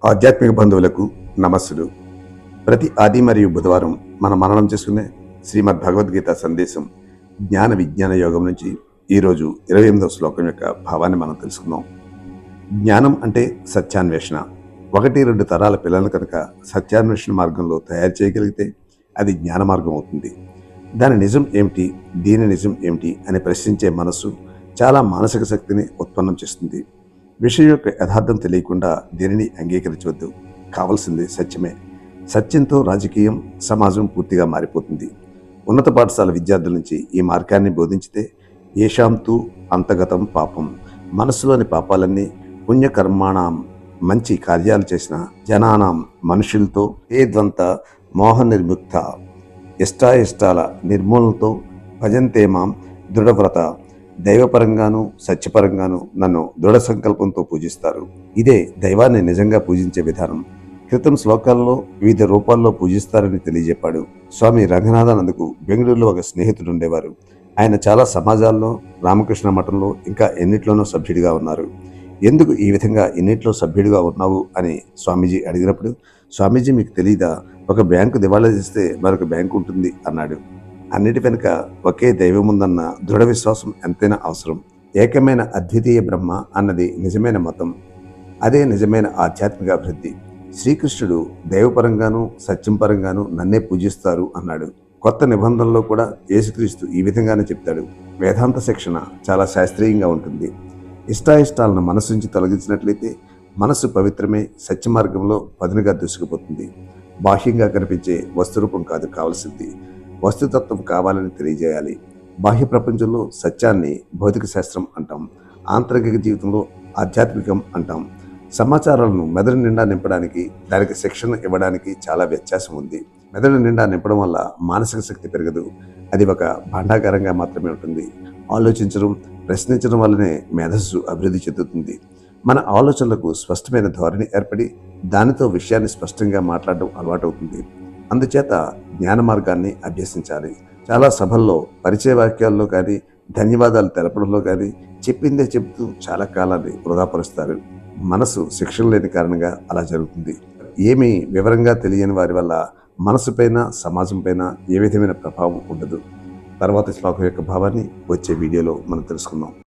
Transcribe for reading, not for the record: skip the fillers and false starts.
ఆధ్యాత్మిక బంధువులకు నమస్సులు. ప్రతి ఆది మరియు బుధవారం మనం మననం చేసుకునే శ్రీమద్ భగవద్గీత సందేశం జ్ఞాన విజ్ఞాన యోగం నుంచి ఈరోజు 28వ శ్లోకం యొక్క భావాన్ని మనం తెలుసుకుందాం. జ్ఞానం అంటే సత్యాన్వేషణ. 1-2 తరాల పిల్లలు కనుక సత్యాన్వేషణ మార్గంలో తయారు చేయగలిగితే అది జ్ఞాన మార్గం అవుతుంది. దాని నిజం ఏమిటి, దీని నిజం ఏమిటి అని ప్రశ్నించే మనస్సు చాలా మానసిక శక్తిని ఉత్పన్నం చేస్తుంది. విషయం యొక్క యథార్థం తెలియకుండా దేనిని అంగీకరించవద్దు. కావాల్సింది సత్యమే. సత్యంతో రాజకీయం, సమాజం పూర్తిగా మారిపోతుంది. ఉన్నత పాఠశాల విద్యార్థుల నుంచి ఈ మార్గాన్ని బోధించితే ఏషాంతు అంతగతం పాపం, మనస్సులోని పాపాలన్నీ పుణ్యకర్మాణం, మంచి కార్యాలు చేసిన జనానాం మనుషులతో ఏ ద్వంత మోహ నిర్ముక్త, ఇష్టాయిష్టాల నిర్మూలనతో భజంతేమాం దృఢవ్రత, దైవపరంగాను సత్యపరంగాను నన్ను దృఢ సంకల్పంతో పూజిస్తారు. ఇదే దైవాన్ని నిజంగా పూజించే విధానం. క్రితం శ్లోకాల్లో వివిధ రూపాల్లో పూజిస్తారని తెలియజెప్పాడు. స్వామి రంగనాథానందకు బెంగళూరులో ఒక స్నేహితుడు ఉండేవారు. ఆయన చాలా సమాజాల్లో, రామకృష్ణ మఠంలో, ఇంకా ఎన్నిట్లోనూ సభ్యుడిగా ఉన్నారు. ఎందుకు ఈ విధంగా ఎన్నిట్లో సభ్యుడిగా ఉన్నావు అని స్వామీజీ అడిగినప్పుడు, స్వామీజీ మీకు తెలీదా, ఒక బ్యాంకు దివాళా చేస్తే మరొక బ్యాంకు ఉంటుంది అన్నాడు. అన్నిటి వెనుక ఒకే దైవం ఉందన్న దృఢ విశ్వాసం ఎంతైనా అవసరం. ఏకమైన అద్వితీయ బ్రహ్మ అన్నది నిజమైన మతం. అదే నిజమైన ఆధ్యాత్మిక అభివృద్ధి. శ్రీకృష్ణుడు దైవపరంగాను సత్యం పరంగాను నన్నే పూజిస్తారు అన్నాడు. కొత్త నిబంధనలో కూడా యేసుక్రీస్తు ఈ విధంగానే చెప్తాడు. వేదాంత శిక్షణ చాలా శాస్త్రీయంగా ఉంటుంది. ఇష్టాయిష్టాలను మనసు నుంచి తొలగించినట్లయితే మనసు పవిత్రమే, సత్య మార్గంలో పదునుగా దూసుకుపోతుంది. బాహ్యంగా కనిపించే వస్తురూపం కాదు కావలసింది, వస్తుతత్వం కావాలని తెలియజేయాలి. బాహ్య ప్రపంచంలో సత్యాన్ని భౌతిక శాస్త్రం అంటాం, ఆంతరిక జీవితంలో ఆధ్యాత్మికం అంటాం. సమాచారాలను మెదడు నిండా నింపడానికి, దానికి శిక్షణ ఇవ్వడానికి చాలా వ్యత్యాసం ఉంది. మెదడు నిండా నింపడం వల్ల మానసిక శక్తి పెరగదు, అది ఒక భాండాగారంగా మాత్రమే ఉంటుంది. ఆలోచించడం, ప్రశ్నించడం వల్లనే మేధస్సు అభివృద్ధి చెందుతుంది. మన ఆలోచనలకు స్పష్టమైన ధోరణి ఏర్పడి దానితో విషయాన్ని స్పష్టంగా మాట్లాడడం అలవాటవుతుంది. అందుచేత జ్ఞాన మార్గాన్ని అభ్యసించాలి. చాలా సభల్లో పరిచయ వాక్యాల్లో కానీ, ధన్యవాదాలు తెలపడంలో కానీ చెప్పిందే చెబుతూ చాలా కాలాన్ని వృధాపరుస్తారు. మనసు శిక్షణ లేని కారణంగా అలా జరుగుతుంది. ఏమీ వివరంగా తెలియని వారి వల్ల మనసుపైన, సమాజం పైన ఏ విధమైన ప్రభావం ఉండదు. తర్వాత శ్లోకం యొక్క భావాన్ని వచ్చే వీడియోలో మనం తెలుసుకుందాం.